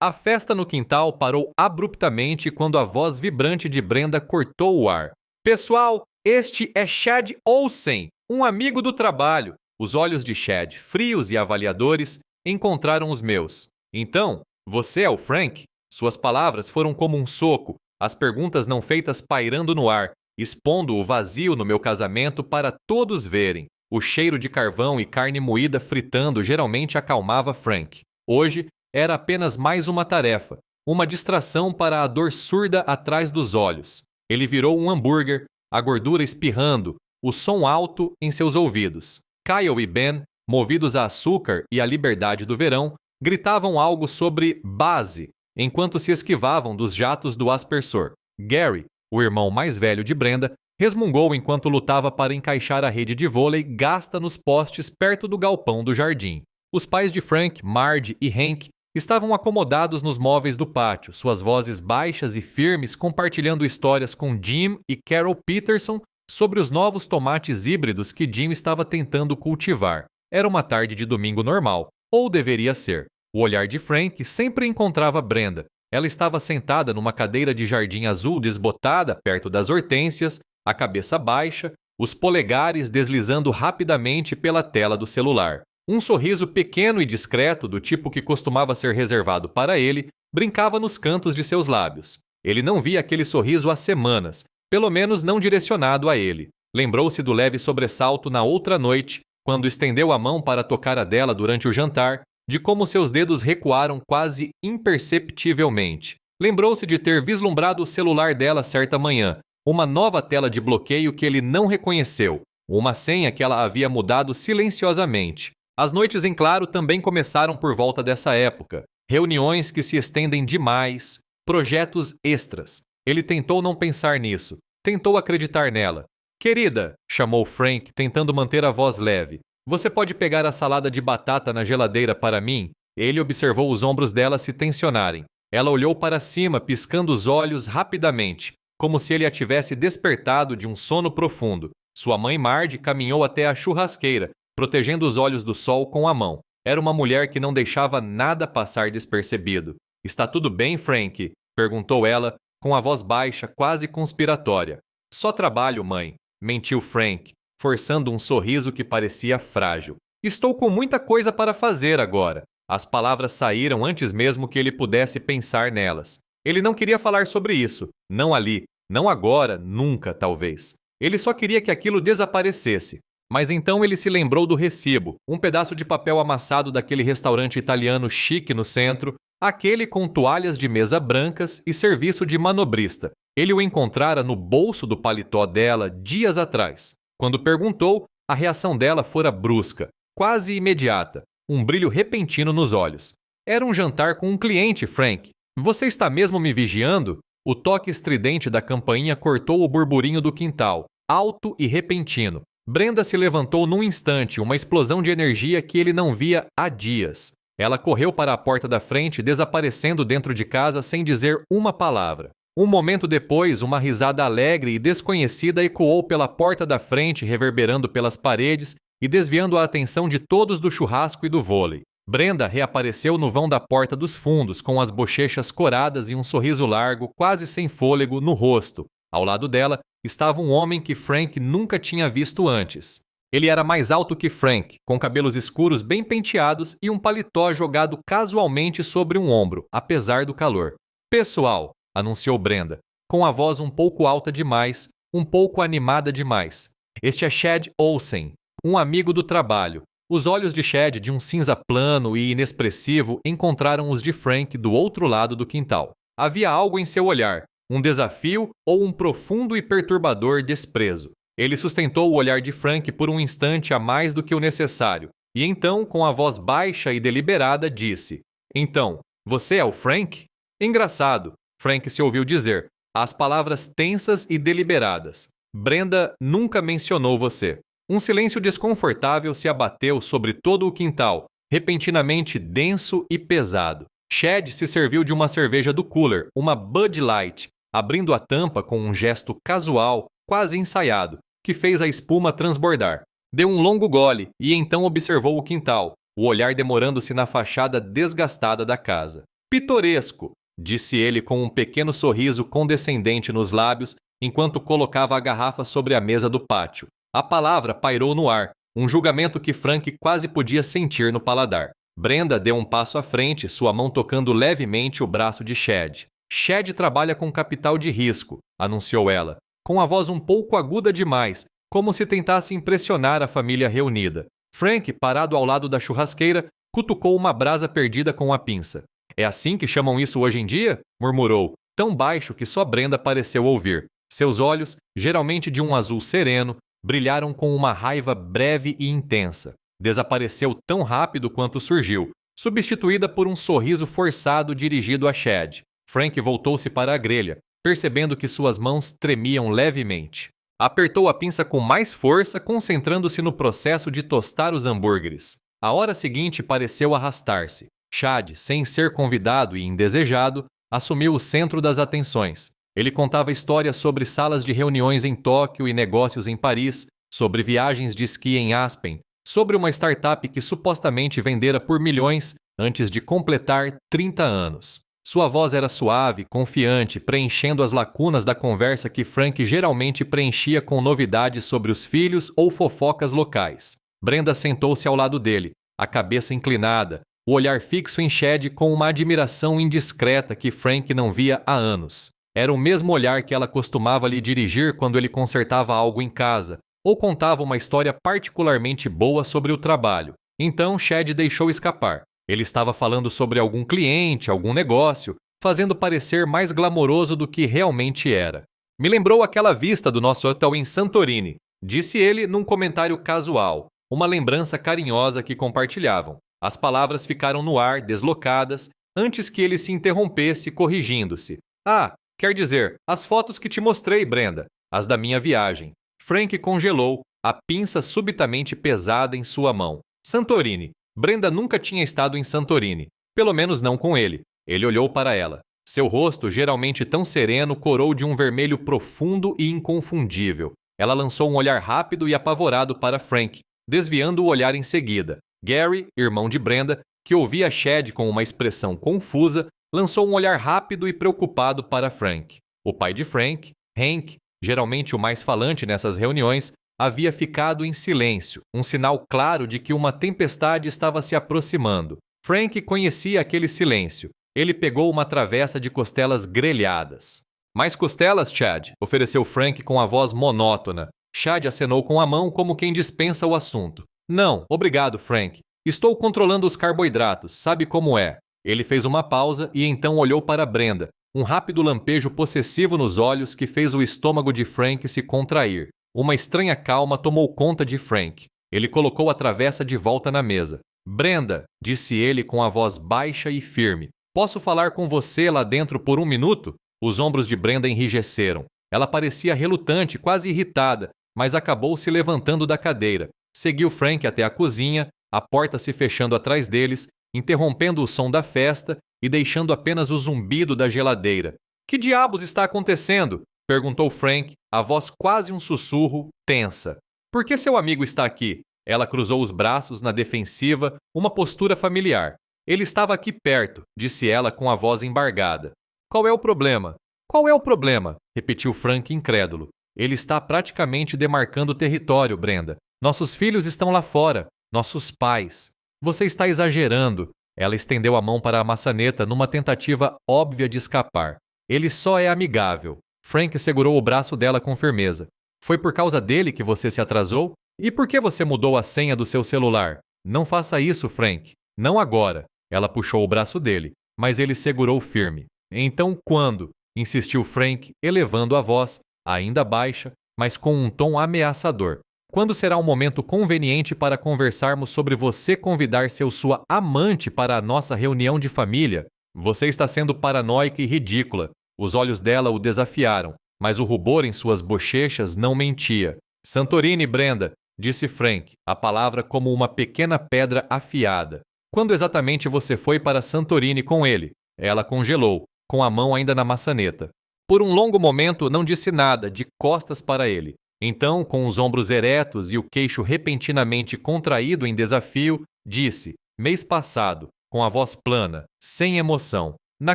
A festa no quintal parou abruptamente quando a voz vibrante de Brenda cortou o ar. Pessoal, este é Chad Olsen, um amigo do trabalho. Os olhos de Chad, frios e avaliadores, encontraram os meus. Então, você é o Frank? Suas palavras foram como um soco, as perguntas não feitas pairando no ar, expondo o vazio no meu casamento para todos verem. O cheiro de carvão e carne moída fritando geralmente acalmava Frank. Hoje, era apenas mais uma tarefa, uma distração para a dor surda atrás dos olhos. Ele virou um hambúrguer, a gordura espirrando, o som alto em seus ouvidos. Kyle e Ben, movidos a açúcar e a liberdade do verão, gritavam algo sobre base, enquanto se esquivavam dos jatos do aspersor. Gary, o irmão mais velho de Brenda, resmungou enquanto lutava para encaixar a rede de vôlei gasta nos postes perto do galpão do jardim. Os pais de Frank, Marge e Hank estavam acomodados nos móveis do pátio, suas vozes baixas e firmes compartilhando histórias com Jim e Carol Peterson sobre os novos tomates híbridos que Jim estava tentando cultivar. Era uma tarde de domingo normal, ou deveria ser. O olhar de Frank sempre encontrava Brenda. Ela estava sentada numa cadeira de jardim azul desbotada perto das hortênsias, a cabeça baixa, os polegares deslizando rapidamente pela tela do celular. Um sorriso pequeno e discreto, do tipo que costumava ser reservado para ele, brincava nos cantos de seus lábios. Ele não via aquele sorriso há semanas, pelo menos não direcionado a ele. Lembrou-se do leve sobressalto na outra noite, quando estendeu a mão para tocar a dela durante o jantar, de como seus dedos recuaram quase imperceptivelmente. Lembrou-se de ter vislumbrado o celular dela certa manhã, uma nova tela de bloqueio que ele não reconheceu, uma senha que ela havia mudado silenciosamente. As noites em claro também começaram por volta dessa época. Reuniões que se estendem demais, projetos extras. Ele tentou não pensar nisso, tentou acreditar nela. Querida, chamou Frank, tentando manter a voz leve. Você pode pegar a salada de batata na geladeira para mim? Ele observou os ombros dela se tensionarem. Ela olhou para cima, piscando os olhos rapidamente, como se ele a tivesse despertado de um sono profundo. Sua mãe Marge caminhou até a churrasqueira, protegendo os olhos do sol com a mão. Era uma mulher que não deixava nada passar despercebido. Está tudo bem, Frank? Perguntou ela, com a voz baixa, quase conspiratória. Só trabalho, mãe, mentiu Frank, forçando um sorriso que parecia frágil. Estou com muita coisa para fazer agora. As palavras saíram antes mesmo que ele pudesse pensar nelas. Ele não queria falar sobre isso, não ali, não agora, nunca, talvez. Ele só queria que aquilo desaparecesse. Mas então ele se lembrou do recibo, um pedaço de papel amassado daquele restaurante italiano chique no centro, aquele com toalhas de mesa brancas e serviço de manobrista. Ele o encontrara no bolso do paletó dela dias atrás. Quando perguntou, a reação dela fora brusca, quase imediata, um brilho repentino nos olhos. Era um jantar com um cliente, Frank. Você está mesmo me vigiando? O toque estridente da campainha cortou o burburinho do quintal, alto e repentino. Brenda se levantou num instante, uma explosão de energia que ele não via há dias. Ela correu para a porta da frente, desaparecendo dentro de casa sem dizer uma palavra. Um momento depois, uma risada alegre e desconhecida ecoou pela porta da frente, reverberando pelas paredes e desviando a atenção de todos do churrasco e do vôlei. Brenda reapareceu no vão da porta dos fundos, com as bochechas coradas e um sorriso largo, quase sem fôlego, no rosto. Ao lado dela estava um homem que Frank nunca tinha visto antes. Ele era mais alto que Frank, com cabelos escuros bem penteados e um paletó jogado casualmente sobre um ombro, apesar do calor. Pessoal, anunciou Brenda, com a voz um pouco alta demais, um pouco animada demais. Este é Chad Olsen, um amigo do trabalho. Os olhos de Chad, de um cinza plano e inexpressivo, encontraram os de Frank do outro lado do quintal. Havia algo em seu olhar, um desafio ou um profundo e perturbador desprezo. Ele sustentou o olhar de Frank por um instante a mais do que o necessário, e então, com a voz baixa e deliberada, disse: Então, você é o Frank? Engraçado, Frank se ouviu dizer, as palavras tensas e deliberadas. Brenda nunca mencionou você. Um silêncio desconfortável se abateu sobre todo o quintal, repentinamente denso e pesado. Chad se serviu de uma cerveja do cooler, uma Bud Light, abrindo a tampa com um gesto casual, quase ensaiado, que fez a espuma transbordar. Deu um longo gole e então observou o quintal, o olhar demorando-se na fachada desgastada da casa. Pitoresco, disse ele com um pequeno sorriso condescendente nos lábios, enquanto colocava a garrafa sobre a mesa do pátio. A palavra pairou no ar, um julgamento que Frank quase podia sentir no paladar. Brenda deu um passo à frente, sua mão tocando levemente o braço de Chad. Chad trabalha com capital de risco, anunciou ela, com a voz um pouco aguda demais, como se tentasse impressionar a família reunida. Frank, parado ao lado da churrasqueira, cutucou uma brasa perdida com a pinça. É assim que chamam isso hoje em dia? Murmurou, tão baixo que só Brenda pareceu ouvir. Seus olhos, geralmente de um azul sereno, brilharam com uma raiva breve e intensa. Desapareceu tão rápido quanto surgiu, substituída por um sorriso forçado dirigido a Chad. Frank voltou-se para a grelha, percebendo que suas mãos tremiam levemente. Apertou a pinça com mais força, concentrando-se no processo de tostar os hambúrgueres. A hora seguinte pareceu arrastar-se. Chad, sem ser convidado e indesejado, assumiu o centro das atenções. Ele contava histórias sobre salas de reuniões em Tóquio e negócios em Paris, sobre viagens de esqui em Aspen, sobre uma startup que supostamente vendera por milhões antes de completar 30 anos. Sua voz era suave, confiante, preenchendo as lacunas da conversa que Frank geralmente preenchia com novidades sobre os filhos ou fofocas locais. Brenda sentou-se ao lado dele, a cabeça inclinada, o olhar fixo em Chad com uma admiração indiscreta que Frank não via há anos. Era o mesmo olhar que ela costumava lhe dirigir quando ele consertava algo em casa, ou contava uma história particularmente boa sobre o trabalho. Então Chad deixou escapar. Ele estava falando sobre algum cliente, algum negócio, fazendo parecer mais glamouroso do que realmente era. Me lembrou aquela vista do nosso hotel em Santorini, disse ele num comentário casual, uma lembrança carinhosa que compartilhavam. As palavras ficaram no ar, deslocadas, antes que ele se interrompesse, corrigindo-se. Ah, quer dizer, as fotos que te mostrei, Brenda, as da minha viagem. Frank congelou, a pinça subitamente pesada em sua mão. Santorini. Brenda nunca tinha estado em Santorini, pelo menos não com ele. Ele olhou para ela. Seu rosto, geralmente tão sereno, corou de um vermelho profundo e inconfundível. Ela lançou um olhar rápido e apavorado para Frank, desviando o olhar em seguida. Gary, irmão de Brenda, que ouvia Chad com uma expressão confusa, lançou um olhar rápido e preocupado para Frank. O pai de Frank, Hank, geralmente o mais falante nessas reuniões, havia ficado em silêncio, um sinal claro de que uma tempestade estava se aproximando. Frank conhecia aquele silêncio. Ele pegou uma travessa de costelas grelhadas. Mais costelas, Chad? Ofereceu Frank com a voz monótona. Chad acenou com a mão como quem dispensa o assunto. Não, obrigado, Frank. Estou controlando os carboidratos, sabe como é. Ele fez uma pausa e então olhou para Brenda, um rápido lampejo possessivo nos olhos que fez o estômago de Frank se contrair. Uma estranha calma tomou conta de Frank. Ele colocou a travessa de volta na mesa. Brenda, disse ele com a voz baixa e firme. Posso falar com você lá dentro por um minuto? Os ombros de Brenda enrijeceram. Ela parecia relutante, quase irritada, mas acabou se levantando da cadeira. Seguiu Frank até a cozinha, a porta se fechando atrás deles, interrompendo o som da festa e deixando apenas o zumbido da geladeira. Que diabos está acontecendo? Perguntou Frank, a voz quase um sussurro, tensa. Por que seu amigo está aqui? Ela cruzou os braços na defensiva, uma postura familiar. Ele estava aqui perto, disse ela com a voz embargada. Qual é o problema? Qual é o problema? Repetiu Frank incrédulo. Ele está praticamente demarcando o território, Brenda. Nossos filhos estão lá fora. Nossos pais. Você está exagerando. Ela estendeu a mão para a maçaneta numa tentativa óbvia de escapar. Ele só é amigável. Frank segurou o braço dela com firmeza. Foi por causa dele que você se atrasou? E por que você mudou a senha do seu celular? Não faça isso, Frank. Não agora. Ela puxou o braço dele, mas ele segurou firme. Então quando? Insistiu Frank, elevando a voz, ainda baixa, mas com um tom ameaçador. Quando será um momento conveniente para conversarmos sobre você convidar sua amante para a nossa reunião de família? Você está sendo paranoica e ridícula. Os olhos dela o desafiaram, mas o rubor em suas bochechas não mentia. Santorini, Brenda, disse Frank, a palavra como uma pequena pedra afiada. Quando exatamente você foi para Santorini com ele? Ela congelou, com a mão ainda na maçaneta. Por um longo momento não disse nada, de costas para ele. Então, com os ombros eretos e o queixo repentinamente contraído em desafio, disse, mês passado. com a voz plana, sem emoção. Na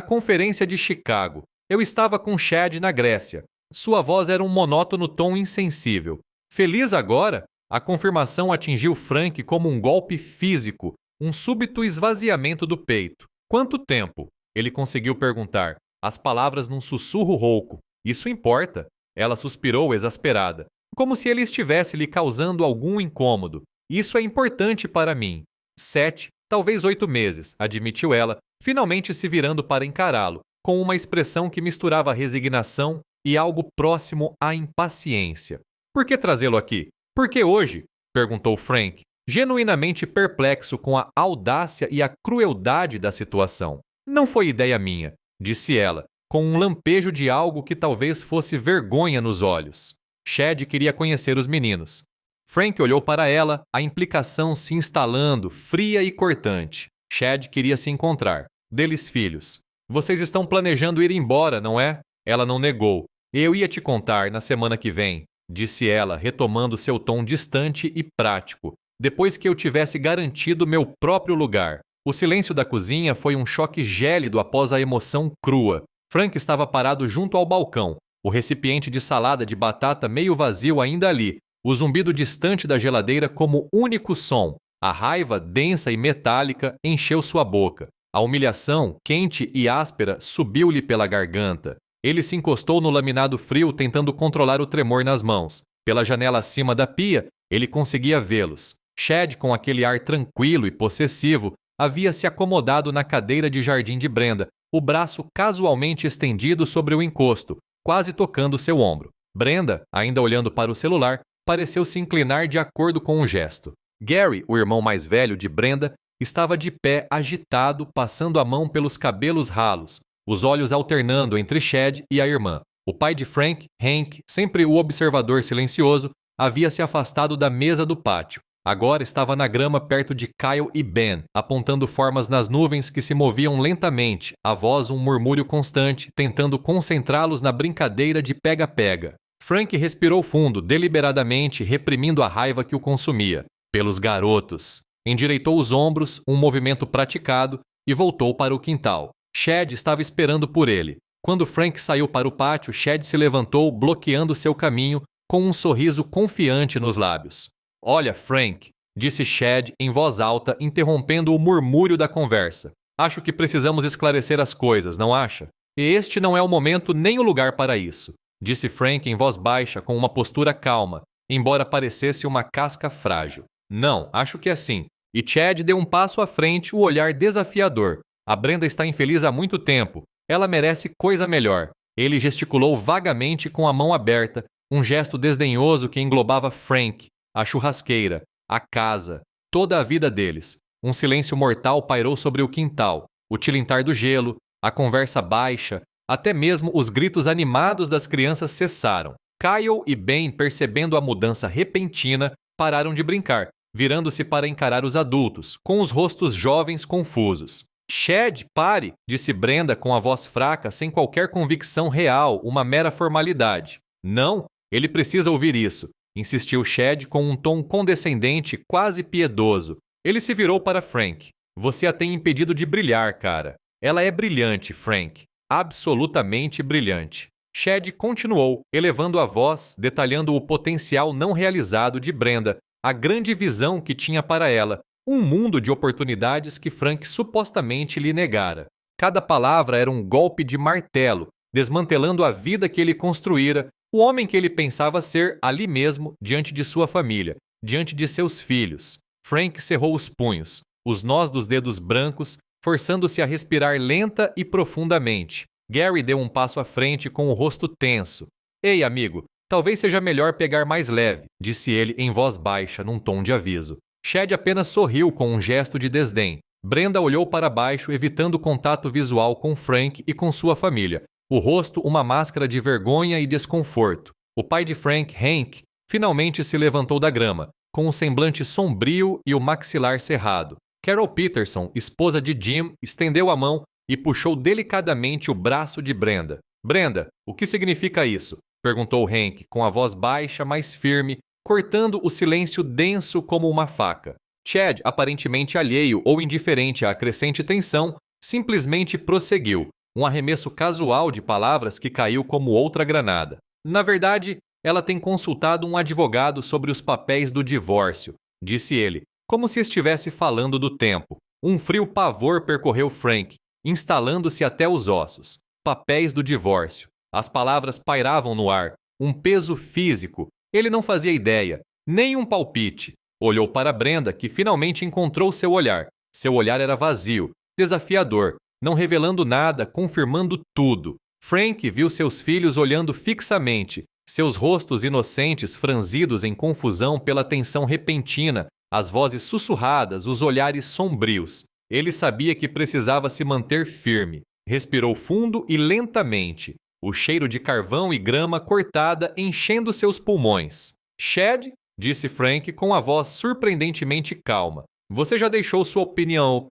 conferência de Chicago, eu estava com Chad na Grécia. Sua voz era um monótono tom insensível. Feliz agora? A confirmação atingiu Frank como um golpe físico, um súbito esvaziamento do peito. Quanto tempo? Ele conseguiu perguntar, as palavras num sussurro rouco. Isso importa? Ela suspirou exasperada, como se ele estivesse lhe causando algum incômodo. Isso é importante para mim. 7, talvez 8 meses, admitiu ela, finalmente se virando para encará-lo, com uma expressão que misturava resignação e algo próximo à impaciência. Por que trazê-lo aqui? Por que hoje? Perguntou Frank, genuinamente perplexo com a audácia e a crueldade da situação. Não foi ideia minha, disse ela, com um lampejo de algo que talvez fosse vergonha nos olhos. Chad queria conhecer os meninos. Frank olhou para ela, a implicação se instalando, fria e cortante. Chad queria se encontrar. Deles filhos. Vocês estão planejando ir embora, não é? Ela não negou. Eu ia te contar na semana que vem, disse ela, retomando seu tom distante e prático, depois que eu tivesse garantido meu próprio lugar. O silêncio da cozinha foi um choque gélido após a emoção crua. Frank estava parado junto ao balcão, o recipiente de salada de batata meio vazio ainda ali, o zumbido distante da geladeira como único som. A raiva, densa e metálica, encheu sua boca. A humilhação, quente e áspera, subiu-lhe pela garganta. Ele se encostou no laminado frio tentando controlar o tremor nas mãos. Pela janela acima da pia, ele conseguia vê-los. Chad, com aquele ar tranquilo e possessivo, havia se acomodado na cadeira de jardim de Brenda, o braço casualmente estendido sobre o encosto, quase tocando seu ombro. Brenda, ainda olhando para o celular, pareceu se inclinar de acordo com o gesto. Gary, o irmão mais velho de Brenda, estava de pé agitado, passando a mão pelos cabelos ralos, os olhos alternando entre Chad e a irmã. O pai de Frank, Hank, sempre o observador silencioso, havia se afastado da mesa do pátio. Agora estava na grama perto de Kyle e Ben, apontando formas nas nuvens que se moviam lentamente, a voz um murmúrio constante, tentando concentrá-los na brincadeira de pega-pega. Frank respirou fundo, deliberadamente reprimindo a raiva que o consumia. Pelos garotos. Endireitou os ombros, um movimento praticado, e voltou para o quintal. Chad estava esperando por ele. Quando Frank saiu para o pátio, Chad se levantou, bloqueando seu caminho, com um sorriso confiante nos lábios. Olha, Frank, disse Chad em voz alta, interrompendo o murmúrio da conversa. Acho que precisamos esclarecer as coisas, não acha? E este não é o momento nem o lugar para isso, disse Frank em voz baixa, com uma postura calma, embora parecesse uma casca frágil. Não, acho que é assim. E Chad deu um passo à frente, o olhar desafiador. A Brenda está infeliz há muito tempo. Ela merece coisa melhor. Ele gesticulou vagamente com a mão aberta, um gesto desdenhoso que englobava Frank, a churrasqueira, a casa, toda a vida deles. Um silêncio mortal pairou sobre o quintal, o tilintar do gelo, a conversa baixa, até mesmo os gritos animados das crianças cessaram. Kyle e Ben, percebendo a mudança repentina, pararam de brincar, virando-se para encarar os adultos, com os rostos jovens confusos. Chad, pare, disse Brenda com a voz fraca, sem qualquer convicção real, uma mera formalidade. Não, ele precisa ouvir isso, insistiu Chad com um tom condescendente, quase piedoso. Ele se virou para Frank. Você a tem impedido de brilhar, cara. Ela é brilhante, Frank. Absolutamente brilhante. Chad continuou, elevando a voz, detalhando o potencial não realizado de Brenda, a grande visão que tinha para ela, um mundo de oportunidades que Frank supostamente lhe negara. Cada palavra era um golpe de martelo, desmantelando a vida que ele construíra, o homem que ele pensava ser ali mesmo, diante de sua família, diante de seus filhos. Frank cerrou os punhos, os nós dos dedos brancos, forçando-se a respirar lenta e profundamente. Gary deu um passo à frente com o rosto tenso. Ei, amigo, talvez seja melhor pegar mais leve, disse ele em voz baixa, num tom de aviso. Chad apenas sorriu com um gesto de desdém. Brenda olhou para baixo, evitando contato visual com Frank e com sua família. O rosto uma máscara de vergonha e desconforto. O pai de Frank, Hank, finalmente se levantou da grama, com o semblante sombrio e o maxilar cerrado. Carol Peterson, esposa de Jim, estendeu a mão e puxou delicadamente o braço de Brenda. Brenda, o que significa isso? Perguntou Hank, com a voz baixa, mas firme, cortando o silêncio denso como uma faca. Chad, aparentemente alheio ou indiferente à crescente tensão, simplesmente prosseguiu, um arremesso casual de palavras que caiu como outra granada. Na verdade, ela tem consultado um advogado sobre os papéis do divórcio, disse ele, como se estivesse falando do tempo. Um frio pavor percorreu Frank, instalando-se até os ossos. Papéis do divórcio. As palavras pairavam no ar, um peso físico. Ele não fazia ideia, nem um palpite. Olhou para Brenda, que finalmente encontrou seu olhar. Seu olhar era vazio, desafiador, não revelando nada, confirmando tudo. Frank viu seus filhos olhando fixamente, seus rostos inocentes franzidos em confusão pela tensão repentina, as vozes sussurradas, os olhares sombrios. Ele sabia que precisava se manter firme. Respirou fundo e lentamente, o cheiro de carvão e grama cortada enchendo seus pulmões. Chad, disse Frank com a voz surpreendentemente calma. Você já deixou sua opinião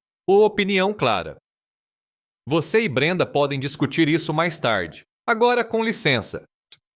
clara. Você e Brenda podem discutir isso mais tarde. Agora, com licença.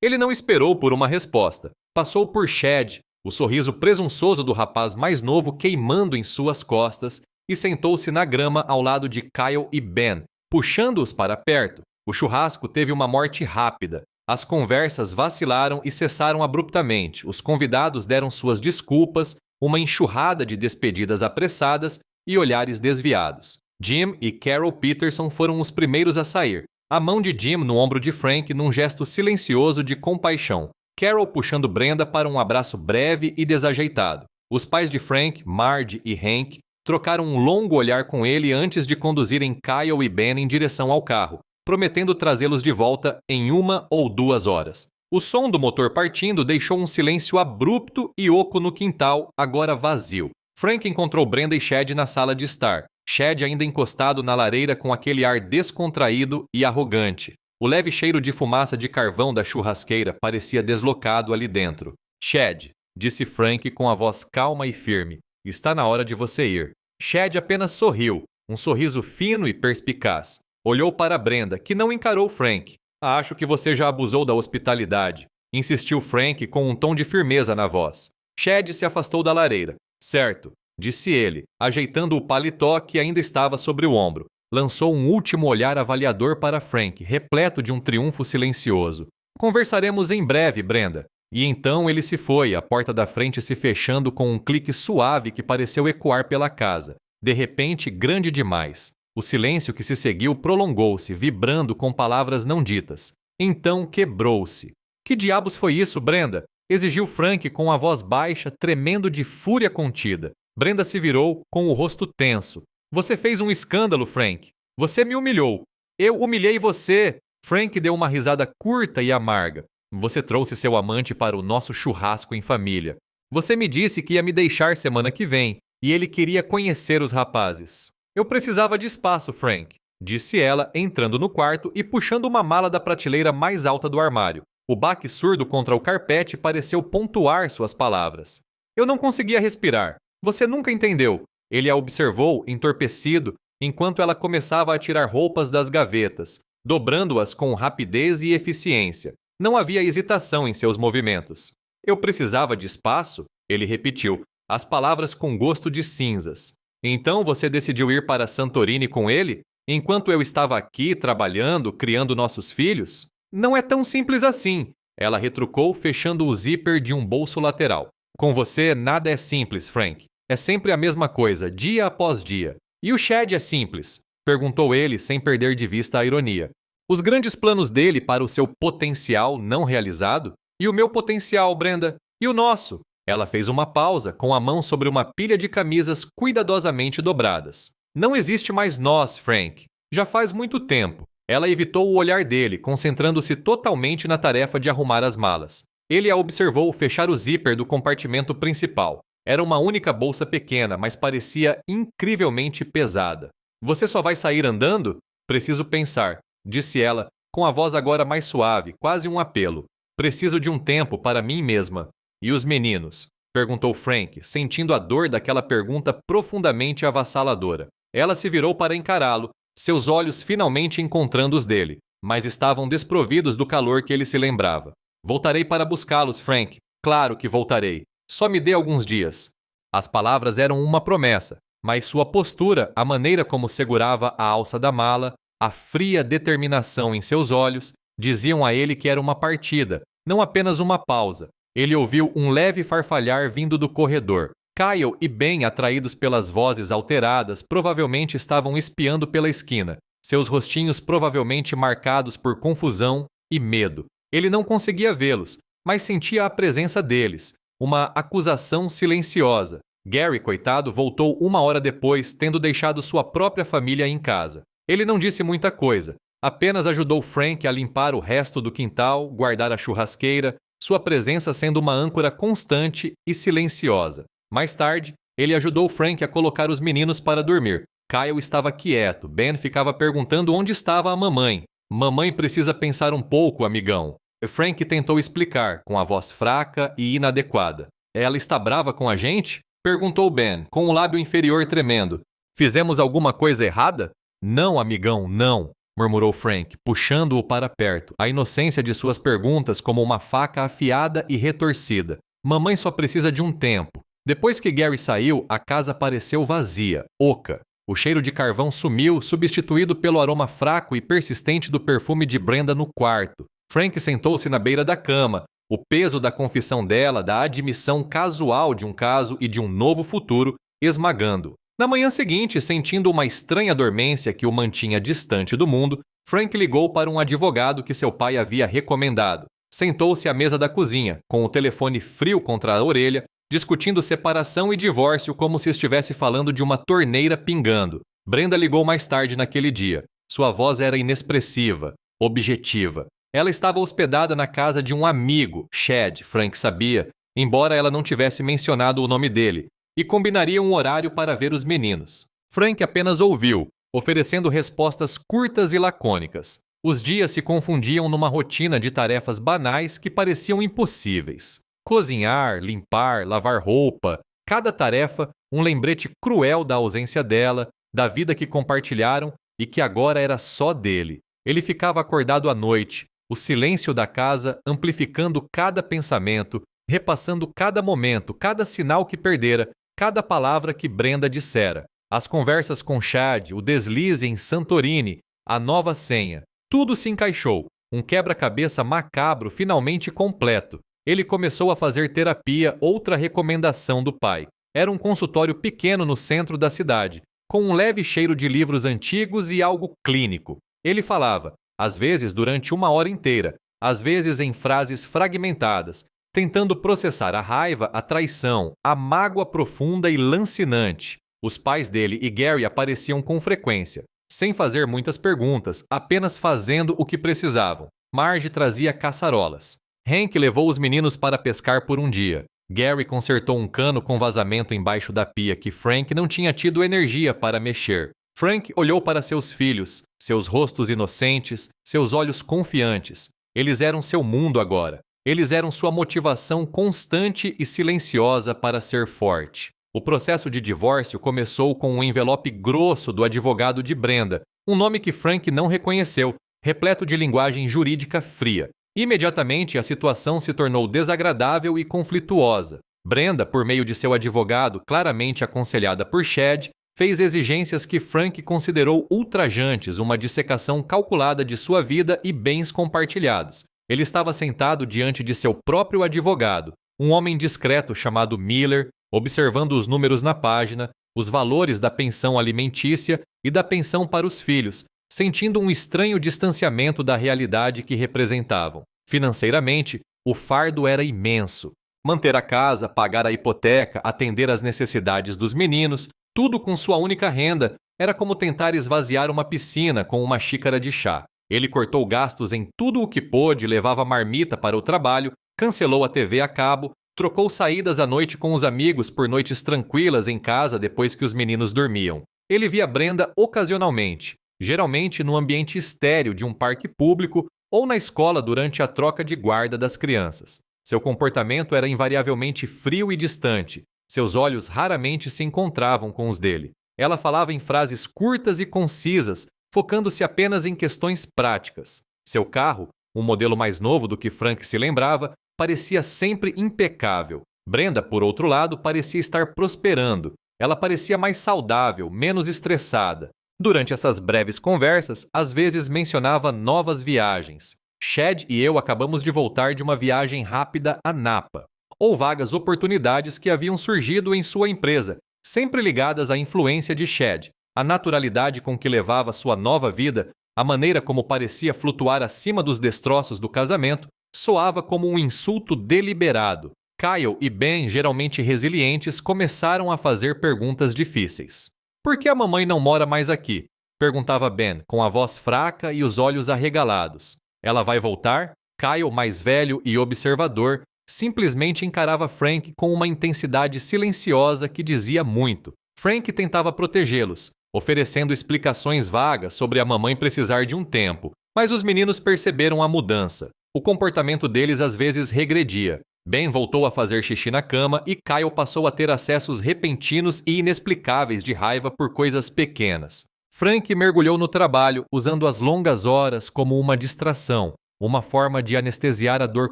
Ele não esperou por uma resposta. Passou por Chad, o sorriso presunçoso do rapaz mais novo queimando em suas costas, e sentou-se na grama ao lado de Kyle e Ben, puxando-os para perto. O churrasco teve uma morte rápida. As conversas vacilaram e cessaram abruptamente. Os convidados deram suas desculpas, uma enxurrada de despedidas apressadas e olhares desviados. Jim e Carol Peterson foram os primeiros a sair. A mão de Jim no ombro de Frank num gesto silencioso de compaixão. Carol puxando Brenda para um abraço breve e desajeitado. Os pais de Frank, Marge e Hank, trocaram um longo olhar com ele antes de conduzirem Kyle e Ben em direção ao carro, prometendo trazê-los de volta em 1 ou 2 horas. O som do motor partindo deixou um silêncio abrupto e oco no quintal, agora vazio. Frank encontrou Brenda e Chad na sala de estar. Chad ainda encostado na lareira com aquele ar descontraído e arrogante. O leve cheiro de fumaça de carvão da churrasqueira parecia deslocado ali dentro. Chad, disse Frank com a voz calma e firme, está na hora de você ir. Chad apenas sorriu, um sorriso fino e perspicaz. Olhou para Brenda, que não encarou Frank. Acho que você já abusou da hospitalidade, insistiu Frank com um tom de firmeza na voz. Chad se afastou da lareira. Certo, disse ele, ajeitando o paletó que ainda estava sobre o ombro. Lançou um último olhar avaliador para Frank, repleto de um triunfo silencioso. Conversaremos em breve, Brenda. E então ele se foi, a porta da frente se fechando com um clique suave que pareceu ecoar pela casa. De repente, grande demais. O silêncio que se seguiu prolongou-se, vibrando com palavras não ditas. Então quebrou-se. Que diabos foi isso, Brenda? Exigiu Frank com a voz baixa, tremendo de fúria contida. Brenda se virou, com o rosto tenso. Você fez um escândalo, Frank. Você me humilhou. Eu humilhei você. Frank deu uma risada curta e amarga. Você trouxe seu amante para o nosso churrasco em família. Você me disse que ia me deixar semana que vem, e ele queria conhecer os rapazes. Eu precisava de espaço, Frank, disse ela, entrando no quarto e puxando uma mala da prateleira mais alta do armário. O baque surdo contra o carpete pareceu pontuar suas palavras. Eu não conseguia respirar. Você nunca entendeu. Ele a observou, entorpecido, enquanto ela começava a tirar roupas das gavetas, dobrando-as com rapidez e eficiência. Não havia hesitação em seus movimentos. Eu precisava de espaço? Ele repetiu, as palavras com gosto de cinzas. Então você decidiu ir para Santorini com ele? Enquanto eu estava aqui trabalhando, criando nossos filhos? Não é tão simples assim. Ela retrucou, fechando o zíper de um bolso lateral. Com você, nada é simples, Frank. É sempre a mesma coisa, dia após dia. E o Chad é simples? Perguntou ele, sem perder de vista a ironia. Os grandes planos dele para o seu potencial não realizado? E o meu potencial, Brenda? E o nosso? Ela fez uma pausa, com a mão sobre uma pilha de camisas cuidadosamente dobradas. Não existe mais nós, Frank. Já faz muito tempo. Ela evitou o olhar dele, concentrando-se totalmente na tarefa de arrumar as malas. Ele a observou fechar o zíper do compartimento principal. Era uma única bolsa pequena, mas parecia incrivelmente pesada. Você só vai sair andando? Preciso pensar, disse ela, com a voz agora mais suave, quase um apelo. Preciso de um tempo para mim mesma. E os meninos? Perguntou Frank, sentindo a dor daquela pergunta profundamente avassaladora. Ela se virou para encará-lo, seus olhos finalmente encontrando os dele, mas estavam desprovidos do calor que ele se lembrava. Voltarei para buscá-los, Frank. Claro que voltarei. Só me dê alguns dias. As palavras eram uma promessa, mas sua postura, a maneira como segurava a alça da mala, a fria determinação em seus olhos, diziam a ele que era uma partida, não apenas uma pausa. Ele ouviu um leve farfalhar vindo do corredor. Kyle e Ben, atraídos pelas vozes alteradas, provavelmente estavam espiando pela esquina, seus rostinhos provavelmente marcados por confusão e medo. Ele não conseguia vê-los, mas sentia a presença deles, uma acusação silenciosa. Gary, coitado, voltou 1 hora depois, tendo deixado sua própria família em casa. Ele não disse muita coisa, apenas ajudou Frank a limpar o resto do quintal, guardar a churrasqueira, sua presença sendo uma âncora constante e silenciosa. Mais tarde, ele ajudou Frank a colocar os meninos para dormir. Kyle estava quieto, Ben ficava perguntando onde estava a mamãe. Mamãe precisa pensar um pouco, amigão. Frank tentou explicar, com a voz fraca e inadequada. Ela está brava com a gente? Perguntou Ben, com o lábio inferior tremendo. Fizemos alguma coisa errada? Não, amigão, não, murmurou Frank, puxando-o para perto, a inocência de suas perguntas como uma faca afiada e retorcida. Mamãe só precisa de um tempo. Depois que Gary saiu, a casa pareceu vazia, oca. O cheiro de carvão sumiu, substituído pelo aroma fraco e persistente do perfume de Brenda no quarto. Frank sentou-se na beira da cama, o peso da confissão dela, da admissão casual de um caso e de um novo futuro, esmagando. Na manhã seguinte, sentindo uma estranha dormência que o mantinha distante do mundo, Frank ligou para um advogado que seu pai havia recomendado. Sentou-se à mesa da cozinha, com o telefone frio contra a orelha, discutindo separação e divórcio como se estivesse falando de uma torneira pingando. Brenda ligou mais tarde naquele dia. Sua voz era inexpressiva, objetiva. Ela estava hospedada na casa de um amigo, Chad, Frank sabia, embora ela não tivesse mencionado o nome dele, e combinaria um horário para ver os meninos. Frank apenas ouviu, oferecendo respostas curtas e lacônicas. Os dias se confundiam numa rotina de tarefas banais que pareciam impossíveis. Cozinhar, limpar, lavar roupa, cada tarefa um lembrete cruel da ausência dela, da vida que compartilharam e que agora era só dele. Ele ficava acordado à noite, o silêncio da casa amplificando cada pensamento, repassando cada momento, cada sinal que perdera, cada palavra que Brenda dissera. As conversas com Chad, o deslize em Santorini, a nova senha. Tudo se encaixou. Um quebra-cabeça macabro finalmente completo. Ele começou a fazer terapia, outra recomendação do pai. Era um consultório pequeno no centro da cidade, com um leve cheiro de livros antigos e algo clínico. Ele falava, às vezes durante 1 hora inteira, às vezes em frases fragmentadas, tentando processar a raiva, a traição, a mágoa profunda e lancinante. Os pais dele e Gary apareciam com frequência, sem fazer muitas perguntas, apenas fazendo o que precisavam. Marge trazia caçarolas. Hank levou os meninos para pescar por um dia. Gary consertou um cano com vazamento embaixo da pia que Frank não tinha tido energia para mexer. Frank olhou para seus filhos, seus rostos inocentes, seus olhos confiantes. Eles eram seu mundo agora. Eles eram sua motivação constante e silenciosa para ser forte. O processo de divórcio começou com um envelope grosso do advogado de Brenda, um nome que Frank não reconheceu, repleto de linguagem jurídica fria. Imediatamente, a situação se tornou desagradável e conflituosa. Brenda, por meio de seu advogado, claramente aconselhada por Chad, fez exigências que Frank considerou ultrajantes, uma dissecação calculada de sua vida e bens compartilhados. Ele estava sentado diante de seu próprio advogado, um homem discreto chamado Miller, observando os números na página, os valores da pensão alimentícia e da pensão para os filhos, sentindo um estranho distanciamento da realidade que representavam. Financeiramente, o fardo era imenso. Manter a casa, pagar a hipoteca, atender às necessidades dos meninos, tudo com sua única renda, era como tentar esvaziar uma piscina com uma xícara de chá. Ele cortou gastos em tudo o que pôde, levava marmita para o trabalho, cancelou a TV a cabo, trocou saídas à noite com os amigos por noites tranquilas em casa depois que os meninos dormiam. Ele via Brenda ocasionalmente, geralmente no ambiente estéril de um parque público ou na escola durante a troca de guarda das crianças. Seu comportamento era invariavelmente frio e distante. Seus olhos raramente se encontravam com os dele. Ela falava em frases curtas e concisas, focando-se apenas em questões práticas. Seu carro, um modelo mais novo do que Frank se lembrava, parecia sempre impecável. Brenda, por outro lado, parecia estar prosperando. Ela parecia mais saudável, menos estressada. Durante essas breves conversas, às vezes mencionava novas viagens. Chad e eu acabamos de voltar de uma viagem rápida a Napa. Ou vagas oportunidades que haviam surgido em sua empresa, sempre ligadas à influência de Chad, a naturalidade com que levava sua nova vida, a maneira como parecia flutuar acima dos destroços do casamento, soava como um insulto deliberado. Kyle e Ben, geralmente resilientes, começaram a fazer perguntas difíceis. Por que a mamãe não mora mais aqui? Perguntava Ben, com a voz fraca e os olhos arregalados. Ela vai voltar? Kyle, mais velho e observador, simplesmente encarava Frank com uma intensidade silenciosa que dizia muito. Frank tentava protegê-los, oferecendo explicações vagas sobre a mamãe precisar de um tempo, mas os meninos perceberam a mudança. O comportamento deles às vezes regredia. Ben voltou a fazer xixi na cama e Kyle passou a ter acessos repentinos e inexplicáveis de raiva por coisas pequenas. Frank mergulhou no trabalho, usando as longas horas como uma distração, uma forma de anestesiar a dor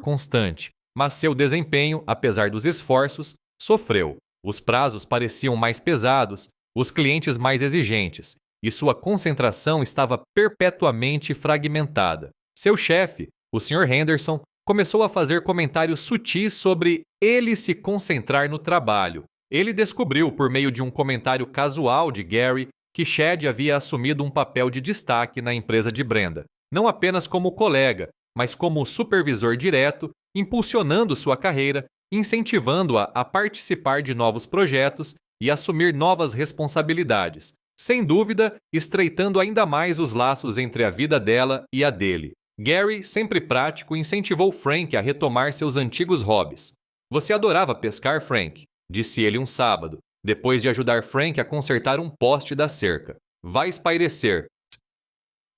constante. Mas seu desempenho, apesar dos esforços, sofreu. Os prazos pareciam mais pesados, os clientes mais exigentes, e sua concentração estava perpetuamente fragmentada. Seu chefe, o Sr. Henderson, começou a fazer comentários sutis sobre ele se concentrar no trabalho. Ele descobriu, por meio de um comentário casual de Gary, que Chad havia assumido um papel de destaque na empresa de Brenda, não apenas como colega, mas como supervisor direto, impulsionando sua carreira, incentivando-a a participar de novos projetos e assumir novas responsabilidades, sem dúvida, estreitando ainda mais os laços entre a vida dela e a dele. Gary, sempre prático, incentivou Frank a retomar seus antigos hobbies. Você adorava pescar, Frank, disse ele um sábado, depois de ajudar Frank a consertar um poste da cerca. Vai espairecer.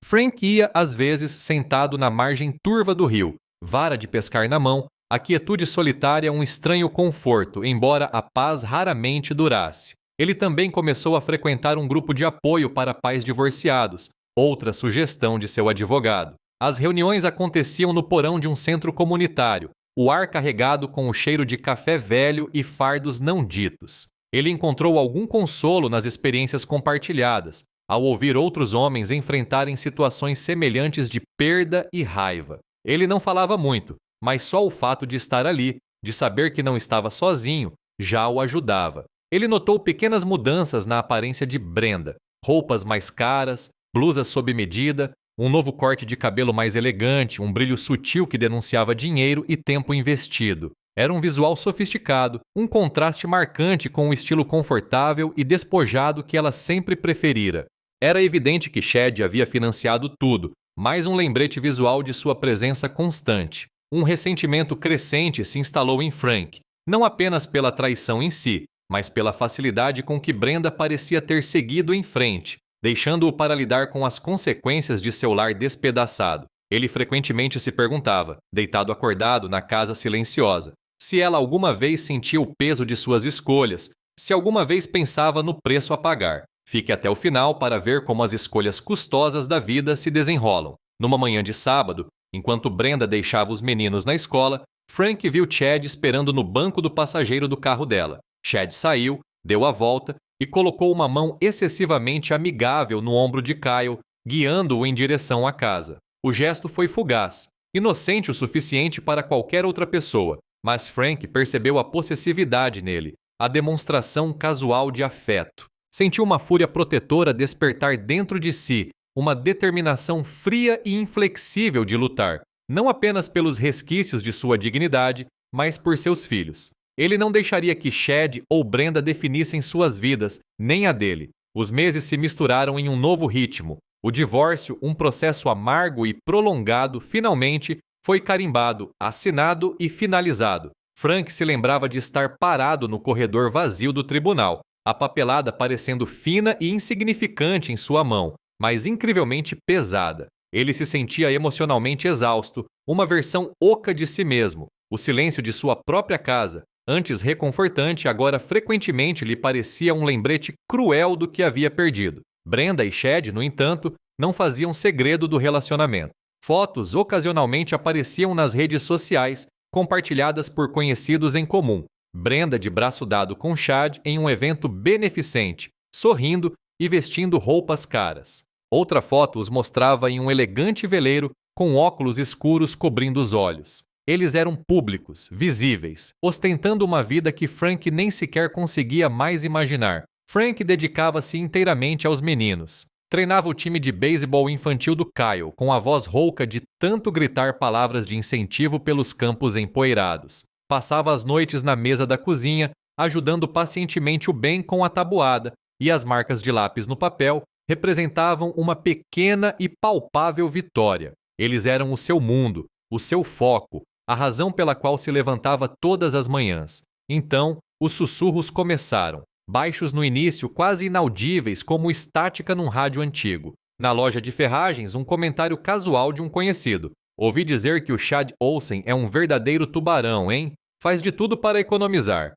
Frank ia, às vezes, sentado na margem turva do rio, vara de pescar na mão, a quietude solitária um estranho conforto, embora a paz raramente durasse. Ele também começou a frequentar um grupo de apoio para pais divorciados, outra sugestão de seu advogado. As reuniões aconteciam no porão de um centro comunitário, o ar carregado com o cheiro de café velho e fardos não ditos. Ele encontrou algum consolo nas experiências compartilhadas, ao ouvir outros homens enfrentarem situações semelhantes de perda e raiva. Ele não falava muito, mas só o fato de estar ali, de saber que não estava sozinho, já o ajudava. Ele notou pequenas mudanças na aparência de Brenda, roupas mais caras, blusas sob medida, um novo corte de cabelo mais elegante, um brilho sutil que denunciava dinheiro e tempo investido. Era um visual sofisticado, um contraste marcante com o estilo confortável e despojado que ela sempre preferira. Era evidente que Chad havia financiado tudo, mais um lembrete visual de sua presença constante. Um ressentimento crescente se instalou em Frank, não apenas pela traição em si, mas pela facilidade com que Brenda parecia ter seguido em frente, deixando-o para lidar com as consequências de seu lar despedaçado. Ele frequentemente se perguntava, deitado acordado na casa silenciosa, se ela alguma vez sentia o peso de suas escolhas, se alguma vez pensava no preço a pagar. Fique até o final para ver como as escolhas custosas da vida se desenrolam. Numa manhã de sábado, enquanto Brenda deixava os meninos na escola, Frank viu Chad esperando no banco do passageiro do carro dela. Chad saiu, deu a volta e colocou uma mão excessivamente amigável no ombro de Kyle, guiando-o em direção à casa. O gesto foi fugaz, inocente o suficiente para qualquer outra pessoa, mas Frank percebeu a possessividade nele, a demonstração casual de afeto. Sentiu uma fúria protetora despertar dentro de si, uma determinação fria e inflexível de lutar, não apenas pelos resquícios de sua dignidade, mas por seus filhos. Ele não deixaria que Chad ou Brenda definissem suas vidas, nem a dele. Os meses se misturaram em um novo ritmo. O divórcio, um processo amargo e prolongado, finalmente foi carimbado, assinado e finalizado. Frank se lembrava de estar parado no corredor vazio do tribunal, a papelada parecendo fina e insignificante em sua mão, mas incrivelmente pesada. Ele se sentia emocionalmente exausto, uma versão oca de si mesmo. O silêncio de sua própria casa, antes reconfortante, agora frequentemente lhe parecia um lembrete cruel do que havia perdido. Brenda e Chad, no entanto, não faziam segredo do relacionamento. Fotos ocasionalmente apareciam nas redes sociais, compartilhadas por conhecidos em comum. Brenda de braço dado com Chad em um evento beneficente, sorrindo e vestindo roupas caras. Outra foto os mostrava em um elegante veleiro com óculos escuros cobrindo os olhos. Eles eram públicos, visíveis, ostentando uma vida que Frank nem sequer conseguia mais imaginar. Frank dedicava-se inteiramente aos meninos. Treinava o time de beisebol infantil do Kyle, com a voz rouca de tanto gritar palavras de incentivo pelos campos empoeirados. Passava as noites na mesa da cozinha, ajudando pacientemente o Ben com a tabuada, e as marcas de lápis no papel representavam uma pequena e palpável vitória. Eles eram o seu mundo, o seu foco, a razão pela qual se levantava todas as manhãs. Então, os sussurros começaram, baixos no início, quase inaudíveis como estática num rádio antigo. Na loja de ferragens, um comentário casual de um conhecido. Ouvi dizer que o Chad Olsen é um verdadeiro tubarão, hein? Faz de tudo para economizar.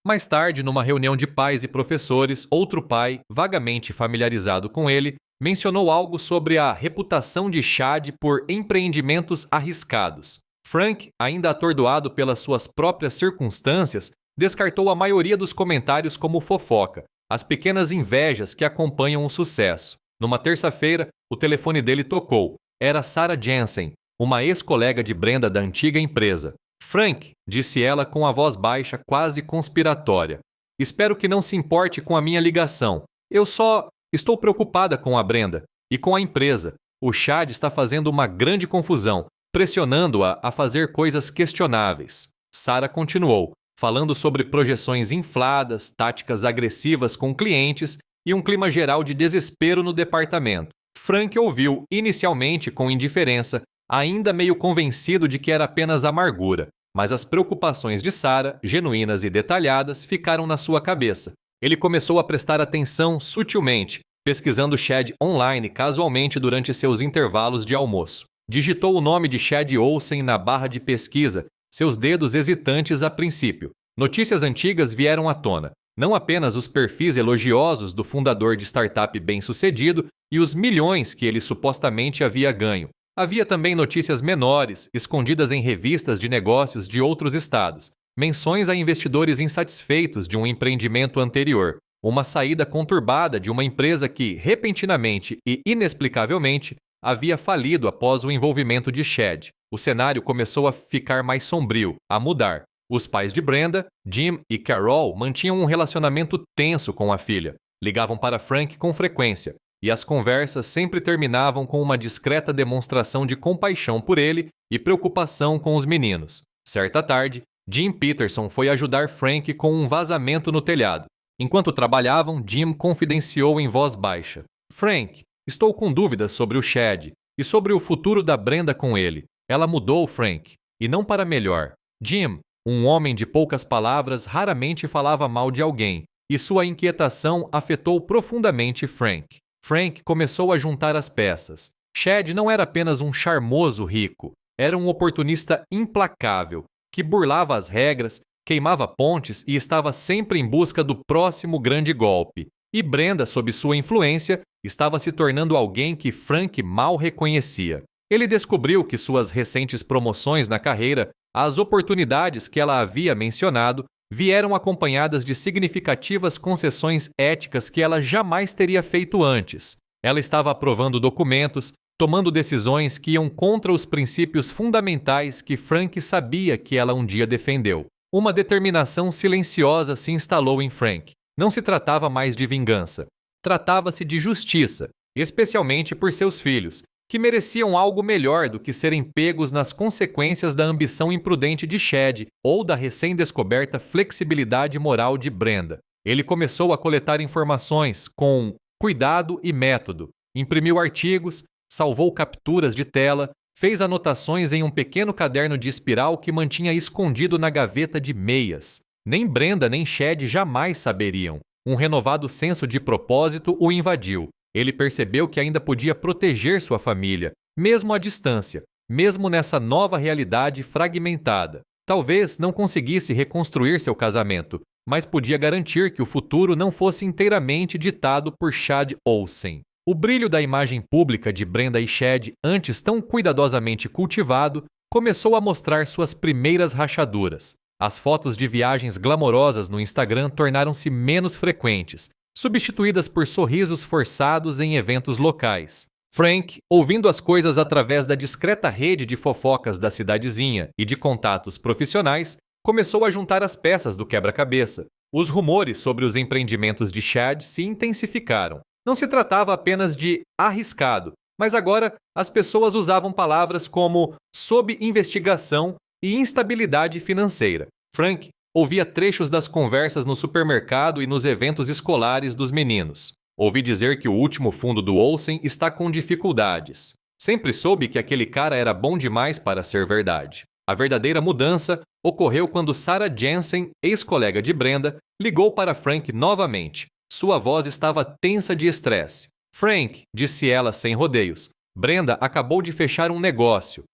Mais tarde, numa reunião de pais e professores, outro pai, vagamente familiarizado com ele, mencionou algo sobre a reputação de Chad por empreendimentos arriscados. Frank, ainda atordoado pelas suas próprias circunstâncias, descartou a maioria dos comentários como fofoca, as pequenas invejas que acompanham o sucesso. Numa terça-feira, o telefone dele tocou. Era Sarah Jensen, uma ex-colega de Brenda da antiga empresa. Frank, disse ela com a voz baixa, quase conspiratória. Espero que não se importe com a minha ligação. Eu só estou preocupada com a Brenda e com a empresa. O Chad está fazendo uma grande confusão, pressionando-a a fazer coisas questionáveis. Sarah continuou, falando sobre projeções infladas, táticas agressivas com clientes e um clima geral de desespero no departamento. Frank ouviu, inicialmente com indiferença, ainda meio convencido de que era apenas amargura, mas as preocupações de Sarah, genuínas e detalhadas, ficaram na sua cabeça. Ele começou a prestar atenção sutilmente, pesquisando Chad online casualmente durante seus intervalos de almoço. Digitou o nome de Chad Olsen na barra de pesquisa, seus dedos hesitantes a princípio. Notícias antigas vieram à tona. Não apenas os perfis elogiosos do fundador de startup bem-sucedido e os milhões que ele supostamente havia ganho. Havia também notícias menores, escondidas em revistas de negócios de outros estados, menções a investidores insatisfeitos de um empreendimento anterior, uma saída conturbada de uma empresa que, repentinamente e inexplicavelmente, havia falido após o envolvimento de Chad. O cenário começou a ficar mais sombrio, a mudar. Os pais de Brenda, Jim e Carol, mantinham um relacionamento tenso com a filha. Ligavam para Frank com frequência, e as conversas sempre terminavam com uma discreta demonstração de compaixão por ele e preocupação com os meninos. Certa tarde, Jim Peterson foi ajudar Frank com um vazamento no telhado. Enquanto trabalhavam, Jim confidenciou em voz baixa. Frank, estou com dúvidas sobre o Chad e sobre o futuro da Brenda com ele. Ela mudou, Frank, e não para melhor. Jim, um homem de poucas palavras, raramente falava mal de alguém, e sua inquietação afetou profundamente Frank. Frank começou a juntar as peças. Chad não era apenas um charmoso rico, era um oportunista implacável, que burlava as regras, queimava pontes e estava sempre em busca do próximo grande golpe. E Brenda, sob sua influência, estava se tornando alguém que Frank mal reconhecia. Ele descobriu que suas recentes promoções na carreira, as oportunidades que ela havia mencionado, vieram acompanhadas de significativas concessões éticas que ela jamais teria feito antes. Ela estava aprovando documentos, tomando decisões que iam contra os princípios fundamentais que Frank sabia que ela um dia defendeu. Uma determinação silenciosa se instalou em Frank. Não se tratava mais de vingança. Tratava-se de justiça, especialmente por seus filhos, que mereciam algo melhor do que serem pegos nas consequências da ambição imprudente de Chad ou da recém-descoberta flexibilidade moral de Brenda. Ele começou a coletar informações com cuidado e método, imprimiu artigos, salvou capturas de tela, fez anotações em um pequeno caderno de espiral que mantinha escondido na gaveta de meias. Nem Brenda nem Chad jamais saberiam. Um renovado senso de propósito o invadiu. Ele percebeu que ainda podia proteger sua família, mesmo à distância, mesmo nessa nova realidade fragmentada. Talvez não conseguisse reconstruir seu casamento, mas podia garantir que o futuro não fosse inteiramente ditado por Chad Olsen. O brilho da imagem pública de Brenda e Chad, antes tão cuidadosamente cultivado, começou a mostrar suas primeiras rachaduras. As fotos de viagens glamorosas no Instagram tornaram-se menos frequentes, substituídas por sorrisos forçados em eventos locais. Frank, ouvindo as coisas através da discreta rede de fofocas da cidadezinha e de contatos profissionais, começou a juntar as peças do quebra-cabeça. Os rumores sobre os empreendimentos de Chad se intensificaram. Não se tratava apenas de arriscado, mas agora as pessoas usavam palavras como sob investigação e instabilidade financeira. Frank ouvia trechos das conversas no supermercado e nos eventos escolares dos meninos. Ouvi dizer que o último fundo do Olsen está com dificuldades. Sempre soube que aquele cara era bom demais para ser verdade. A verdadeira mudança ocorreu quando Sarah Jensen, ex-colega de Brenda, ligou para Frank novamente. Sua voz estava tensa de estresse. Frank, disse ela sem rodeios, Brenda acabou de fechar um negócio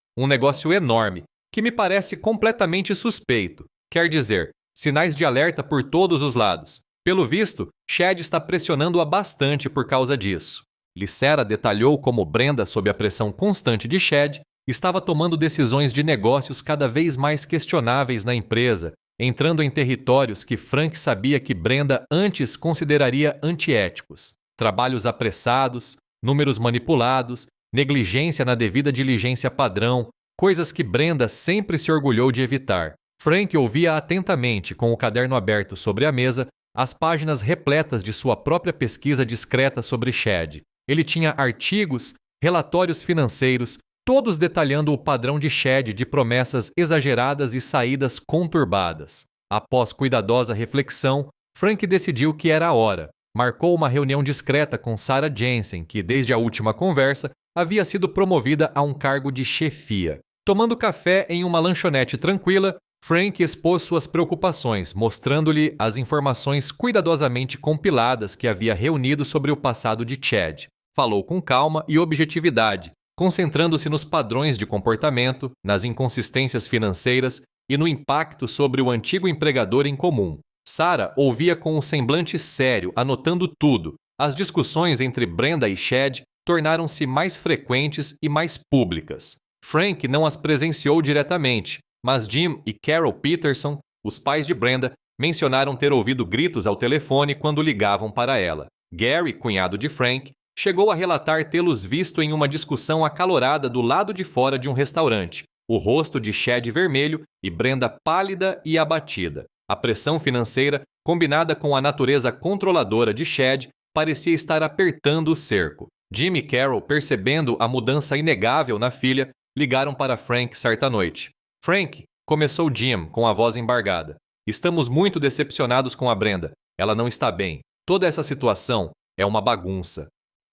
enorme, que me parece completamente suspeito. Quer dizer, sinais de alerta por todos os lados. Pelo visto, Chad está pressionando-a bastante por causa disso. Lycera detalhou como Brenda, sob a pressão constante de Chad, estava tomando decisões de negócios cada vez mais questionáveis na empresa, entrando em territórios que Frank sabia que Brenda antes consideraria antiéticos. Trabalhos apressados, números manipulados, negligência na devida diligência padrão, coisas que Brenda sempre se orgulhou de evitar. Frank ouvia atentamente, com o caderno aberto sobre a mesa, as páginas repletas de sua própria pesquisa discreta sobre Chad. Ele tinha artigos, relatórios financeiros, todos detalhando o padrão de Chad de promessas exageradas e saídas conturbadas. Após cuidadosa reflexão, Frank decidiu que era a hora. Marcou uma reunião discreta com Sarah Jensen, que, desde a última conversa, havia sido promovida a um cargo de chefia. Tomando café em uma lanchonete tranquila, Frank expôs suas preocupações, mostrando-lhe as informações cuidadosamente compiladas que havia reunido sobre o passado de Chad. Falou com calma e objetividade, concentrando-se nos padrões de comportamento, nas inconsistências financeiras e no impacto sobre o antigo empregador em comum. Sarah ouvia com um semblante sério, anotando tudo. As discussões entre Brenda e Chad tornaram-se mais frequentes e mais públicas. Frank não as presenciou diretamente, mas Jim e Carol Peterson, os pais de Brenda, mencionaram ter ouvido gritos ao telefone quando ligavam para ela. Gary, cunhado de Frank, chegou a relatar tê-los visto em uma discussão acalorada do lado de fora de um restaurante, o rosto de Chad vermelho e Brenda pálida e abatida. A pressão financeira, combinada com a natureza controladora de Chad, parecia estar apertando o cerco. Jim e Carol, percebendo a mudança inegável na filha, ligaram para Frank certa noite. Frank, começou Jim com a voz embargada. Estamos muito decepcionados com a Brenda. Ela não está bem. Toda essa situação é uma bagunça.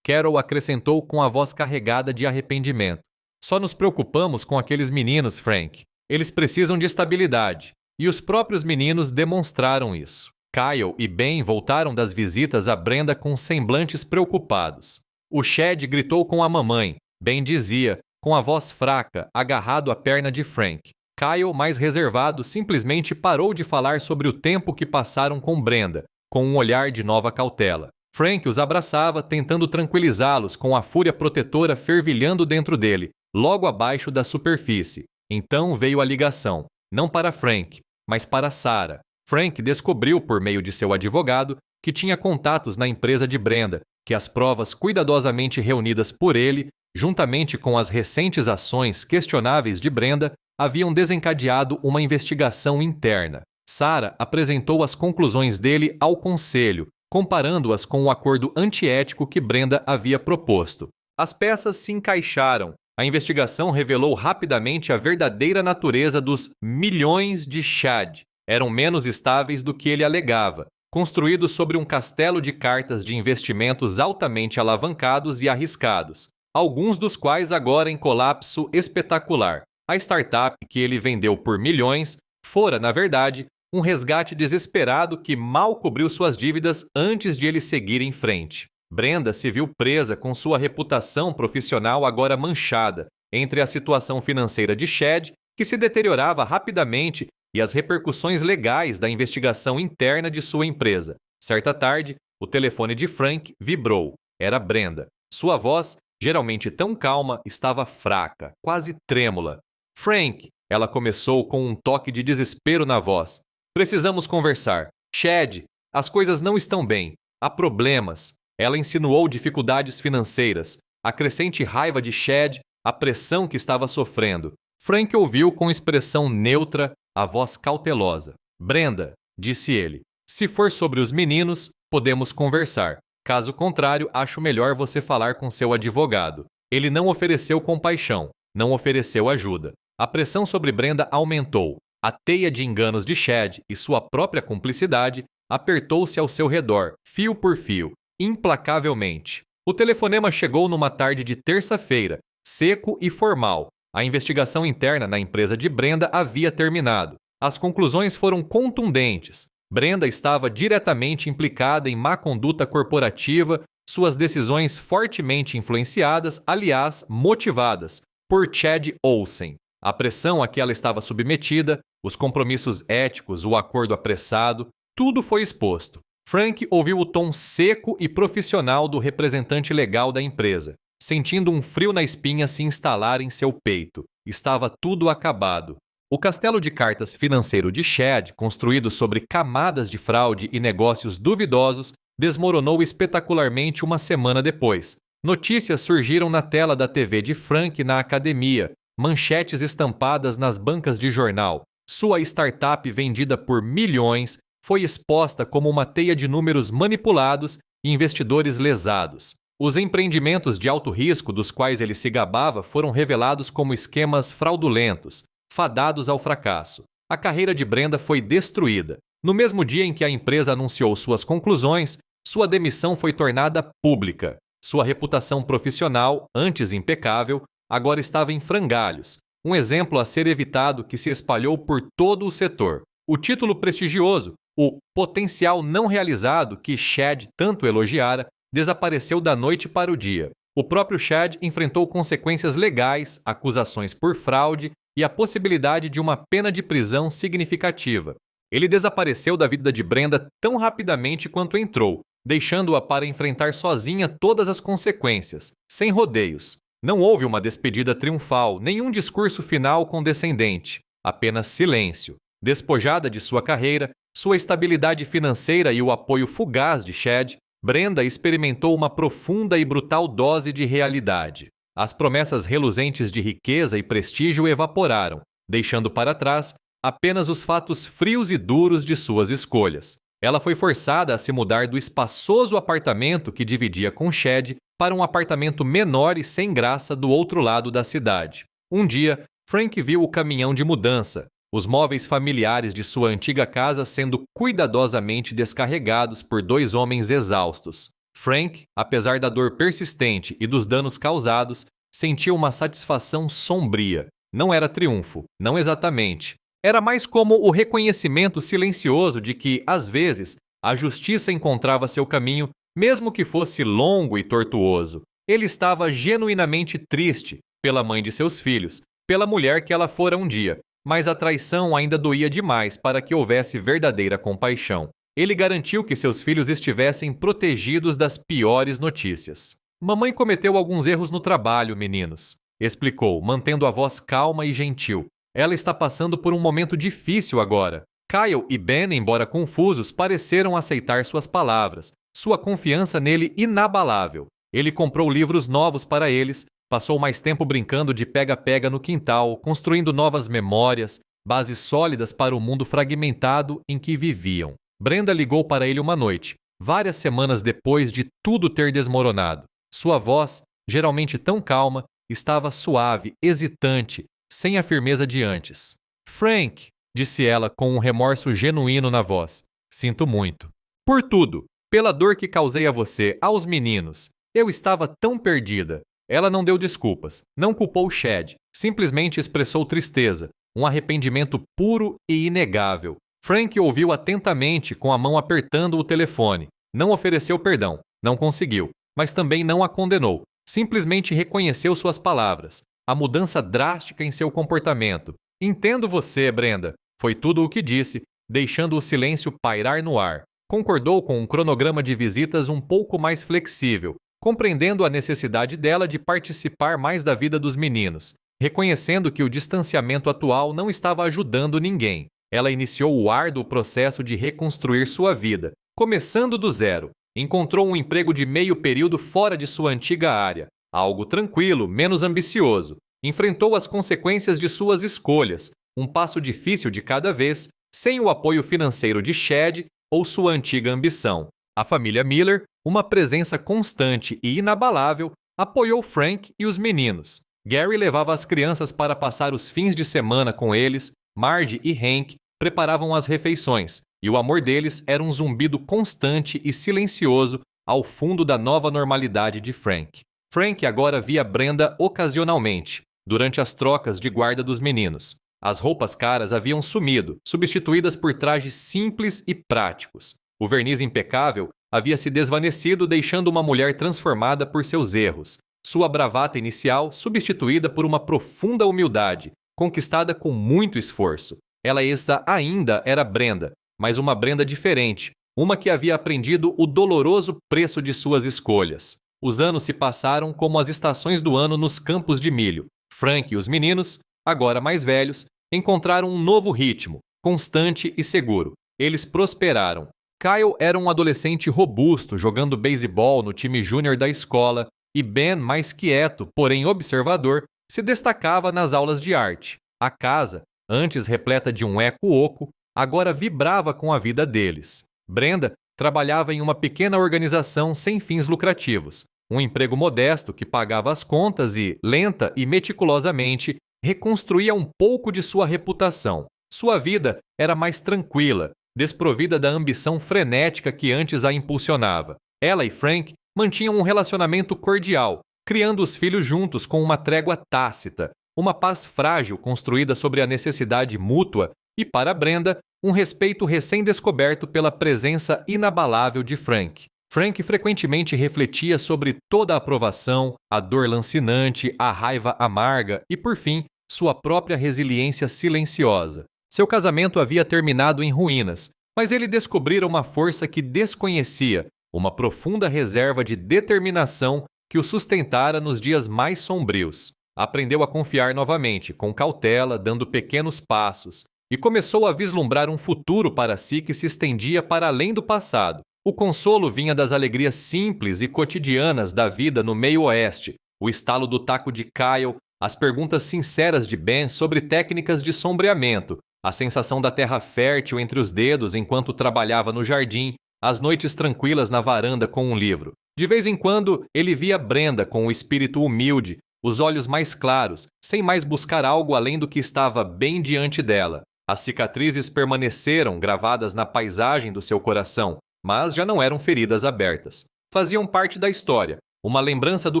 Carol acrescentou com a voz carregada de arrependimento. Só nos preocupamos com aqueles meninos, Frank. Eles precisam de estabilidade. E os próprios meninos demonstraram isso. Kyle e Ben voltaram das visitas a Brenda com semblantes preocupados. O Chad gritou com a mamãe. Ben dizia, com a voz fraca, agarrado à perna de Frank. Kyle, mais reservado, simplesmente parou de falar sobre o tempo que passaram com Brenda, com um olhar de nova cautela. Frank os abraçava, tentando tranquilizá-los com a fúria protetora fervilhando dentro dele, logo abaixo da superfície. Então veio a ligação, não para Frank, mas para Sarah. Frank descobriu, por meio de seu advogado, que tinha contatos na empresa de Brenda, que as provas cuidadosamente reunidas por ele, juntamente com as recentes ações questionáveis de Brenda, haviam desencadeado uma investigação interna. Sarah apresentou as conclusões dele ao conselho, comparando-as com o acordo antiético que Brenda havia proposto. As peças se encaixaram. A investigação revelou rapidamente a verdadeira natureza dos milhões de Chad. Eram menos estáveis do que ele alegava, construídos sobre um castelo de cartas de investimentos altamente alavancados e arriscados, alguns dos quais agora em colapso espetacular. A startup que ele vendeu por milhões fora, na verdade, um resgate desesperado que mal cobriu suas dívidas antes de ele seguir em frente. Brenda se viu presa com sua reputação profissional agora manchada entre a situação financeira de Chad, que se deteriorava rapidamente, e as repercussões legais da investigação interna de sua empresa. Certa tarde, o telefone de Frank vibrou. Era Brenda. Sua voz, geralmente tão calma, estava fraca, quase trêmula. Frank, Ela começou com um toque de desespero na voz. Precisamos conversar. Chad, as coisas não estão bem. Há problemas. Ela insinuou dificuldades financeiras, a crescente raiva de Chad, a pressão que estava sofrendo. Frank ouviu com expressão neutra, a voz cautelosa. Brenda, disse ele, se for sobre os meninos, podemos conversar. Caso contrário, acho melhor você falar com seu advogado. Ele não ofereceu compaixão, não ofereceu ajuda. A pressão sobre Brenda aumentou. A teia de enganos de Chad e sua própria cumplicidade apertou-se ao seu redor, fio por fio, implacavelmente. O telefonema chegou numa tarde de terça-feira, seco e formal. A investigação interna na empresa de Brenda havia terminado. As conclusões foram contundentes. Brenda estava diretamente implicada em má conduta corporativa, suas decisões fortemente influenciadas, aliás, motivadas, por Chad Olsen. A pressão a que ela estava submetida, os compromissos éticos, o acordo apressado, tudo foi exposto. Frank ouviu o tom seco e profissional do representante legal da empresa, sentindo um frio na espinha se instalar em seu peito. Estava tudo acabado. O castelo de cartas financeiro de Chad, construído sobre camadas de fraude e negócios duvidosos, desmoronou espetacularmente uma semana depois. Notícias surgiram na tela da TV de Frank na academia, manchetes estampadas nas bancas de jornal. Sua startup, vendida por milhões, foi exposta como uma teia de números manipulados e investidores lesados. Os empreendimentos de alto risco dos quais ele se gabava foram revelados como esquemas fraudulentos, fadados ao fracasso. A carreira de Brenda foi destruída. No mesmo dia em que a empresa anunciou suas conclusões, sua demissão foi tornada pública. Sua reputação profissional, antes impecável, agora estava em frangalhos. Um exemplo a ser evitado que se espalhou por todo o setor. O título prestigioso, o potencial não realizado que Chad tanto elogiara, desapareceu da noite para o dia. O próprio Chad enfrentou consequências legais, acusações por fraude e a possibilidade de uma pena de prisão significativa. Ele desapareceu da vida de Brenda tão rapidamente quanto entrou, deixando-a para enfrentar sozinha todas as consequências, sem rodeios. Não houve uma despedida triunfal, nenhum discurso final condescendente, apenas silêncio. Despojada de sua carreira, sua estabilidade financeira e o apoio fugaz de Chad, Brenda experimentou uma profunda e brutal dose de realidade. As promessas reluzentes de riqueza e prestígio evaporaram, deixando para trás apenas os fatos frios e duros de suas escolhas. Ela foi forçada a se mudar do espaçoso apartamento que dividia com Chad para um apartamento menor e sem graça do outro lado da cidade. Um dia, Frank viu o caminhão de mudança, os móveis familiares de sua antiga casa sendo cuidadosamente descarregados por dois homens exaustos. Frank, apesar da dor persistente e dos danos causados, sentiu uma satisfação sombria. Não era triunfo, não exatamente. Era mais como o reconhecimento silencioso de que, às vezes, a justiça encontrava seu caminho, mesmo que fosse longo e tortuoso. Ele estava genuinamente triste pela mãe de seus filhos, pela mulher que ela fora um dia, mas a traição ainda doía demais para que houvesse verdadeira compaixão. Ele garantiu que seus filhos estivessem protegidos das piores notícias. Mamãe cometeu alguns erros no trabalho, meninos, explicou, mantendo a voz calma e gentil. Ela está passando por um momento difícil agora. Kyle e Ben, embora confusos, pareceram aceitar suas palavras, sua confiança nele inabalável. Ele comprou livros novos para eles, passou mais tempo brincando de pega-pega no quintal, construindo novas memórias, bases sólidas para o mundo fragmentado em que viviam. Brenda ligou para ele uma noite, várias semanas depois de tudo ter desmoronado. Sua voz, geralmente tão calma, estava suave, hesitante, sem a firmeza de antes. Frank, disse ela com um remorso genuíno na voz, sinto muito. Por tudo, pela dor que causei a você, aos meninos. Eu estava tão perdida. Ela não deu desculpas, não culpou Chad, simplesmente expressou tristeza, um arrependimento puro e inegável. Frank ouviu atentamente com a mão apertando o telefone. Não ofereceu perdão, não conseguiu, mas também não a condenou. Simplesmente reconheceu suas palavras, a mudança drástica em seu comportamento. Entendo você, Brenda, foi tudo o que disse, deixando o silêncio pairar no ar. Concordou com um cronograma de visitas um pouco mais flexível, compreendendo a necessidade dela de participar mais da vida dos meninos. Reconhecendo que o distanciamento atual não estava ajudando ninguém, ela iniciou o árduo processo de reconstruir sua vida, começando do zero. Encontrou um emprego de meio período fora de sua antiga área, algo tranquilo, menos ambicioso. Enfrentou as consequências de suas escolhas, um passo difícil de cada vez, sem o apoio financeiro de Chad ou sua antiga ambição. A família Miller, uma presença constante e inabalável, apoiou Frank e os meninos. Gary levava as crianças para passar os fins de semana com eles, Marge e Hank preparavam as refeições, e o amor deles era um zumbido constante e silencioso ao fundo da nova normalidade de Frank. Frank agora via Brenda ocasionalmente, durante as trocas de guarda dos meninos. As roupas caras haviam sumido, substituídas por trajes simples e práticos. O verniz impecável havia se desvanecido, deixando uma mulher transformada por seus erros. Sua bravata inicial substituída por uma profunda humildade, conquistada com muito esforço. Ela ainda era Brenda, mas uma Brenda diferente, uma que havia aprendido o doloroso preço de suas escolhas. Os anos se passaram como as estações do ano nos campos de milho. Frank e os meninos, agora mais velhos, encontraram um novo ritmo, constante e seguro. Eles prosperaram. Kyle era um adolescente robusto, jogando beisebol no time júnior da escola, e Ben, mais quieto, porém observador, se destacava nas aulas de arte. A casa, antes repleta de um eco oco, agora vibrava com a vida deles. Brenda trabalhava em uma pequena organização sem fins lucrativos, um emprego modesto que pagava as contas e, lenta e meticulosamente, reconstruía um pouco de sua reputação. Sua vida era mais tranquila, desprovida da ambição frenética que antes a impulsionava. Ela e Frank mantinham um relacionamento cordial, criando os filhos juntos com uma trégua tácita, uma paz frágil construída sobre a necessidade mútua e, para Brenda, um respeito recém-descoberto pela presença inabalável de Frank. Frank frequentemente refletia sobre toda a aprovação, a dor lancinante, a raiva amarga e, por fim, sua própria resiliência silenciosa. Seu casamento havia terminado em ruínas, mas ele descobrira uma força que desconhecia, uma profunda reserva de determinação que o sustentara nos dias mais sombrios. Aprendeu a confiar novamente, com cautela, dando pequenos passos, e começou a vislumbrar um futuro para si que se estendia para além do passado. O consolo vinha das alegrias simples e cotidianas da vida no meio-oeste, o estalo do taco de Kyle, as perguntas sinceras de Ben sobre técnicas de sombreamento, a sensação da terra fértil entre os dedos enquanto trabalhava no jardim, as noites tranquilas na varanda com um livro. De vez em quando, ele via Brenda com o espírito humilde, os olhos mais claros, sem mais buscar algo além do que estava bem diante dela. As cicatrizes permaneceram gravadas na paisagem do seu coração, mas já não eram feridas abertas. Faziam parte da história, uma lembrança do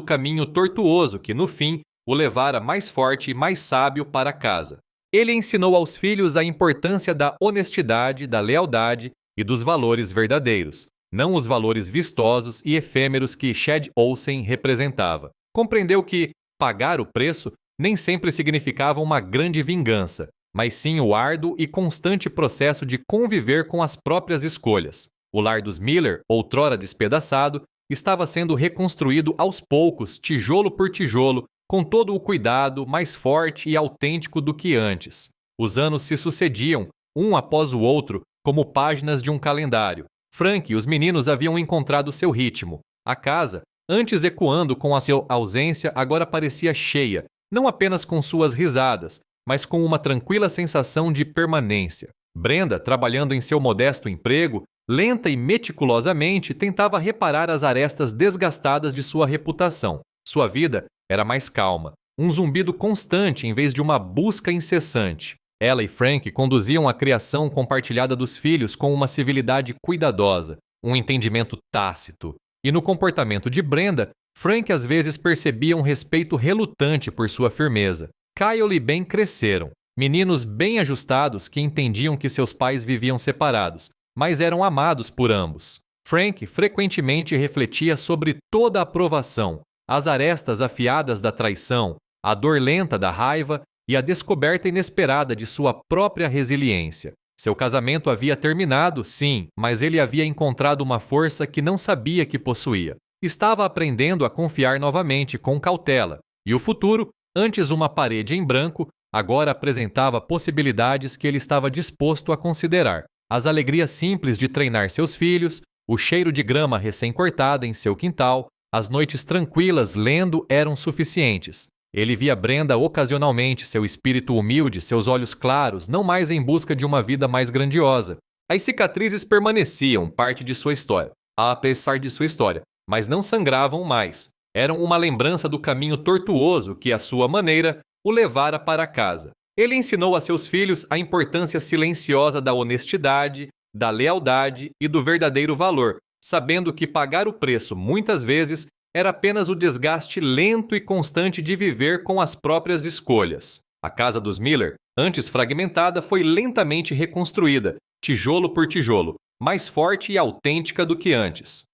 caminho tortuoso que, no fim, o levara mais forte e mais sábio para casa. Ele ensinou aos filhos a importância da honestidade, da lealdade e dos valores verdadeiros, não os valores vistosos e efêmeros que Chad Olsen representava. Compreendeu que pagar o preço nem sempre significava uma grande vingança, mas sim o árduo e constante processo de conviver com as próprias escolhas. O lar dos Miller, outrora despedaçado, estava sendo reconstruído aos poucos, tijolo por tijolo, com todo o cuidado, mais forte e autêntico do que antes. Os anos se sucediam, um após o outro, como páginas de um calendário. Frank e os meninos haviam encontrado seu ritmo. A casa, antes ecoando com a sua ausência, agora parecia cheia, não apenas com suas risadas, mas com uma tranquila sensação de permanência. Brenda, trabalhando em seu modesto emprego, lenta e meticulosamente, tentava reparar as arestas desgastadas de sua reputação. Sua vida era mais calma, um zumbido constante em vez de uma busca incessante. Ela e Frank conduziam a criação compartilhada dos filhos com uma civilidade cuidadosa, um entendimento tácito. E no comportamento de Brenda, Frank às vezes percebia um respeito relutante por sua firmeza. Kyle e Ben cresceram, meninos bem ajustados que entendiam que seus pais viviam separados, mas eram amados por ambos. Frank frequentemente refletia sobre toda a provação, as arestas afiadas da traição, a dor lenta da raiva e a descoberta inesperada de sua própria resiliência. Seu casamento havia terminado, sim, mas ele havia encontrado uma força que não sabia que possuía. Estava aprendendo a confiar novamente com cautela, e o futuro Antes uma parede em branco, agora apresentava possibilidades que ele estava disposto a considerar. As alegrias simples de treinar seus filhos, o cheiro de grama recém-cortada em seu quintal, as noites tranquilas lendo eram suficientes. Ele via Brenda ocasionalmente, seu espírito humilde, seus olhos claros, não mais em busca de uma vida mais grandiosa. As cicatrizes permaneciam parte de sua história, apesar de sua história, mas não sangravam mais. Eram uma lembrança do caminho tortuoso que, à sua maneira, o levara para casa. Ele ensinou a seus filhos a importância silenciosa da honestidade, da lealdade e do verdadeiro valor, sabendo que pagar o preço, muitas vezes, era apenas o desgaste lento e constante de viver com as próprias escolhas. A casa dos Miller, antes fragmentada, foi lentamente reconstruída, tijolo por tijolo, mais forte e autêntica do que antes.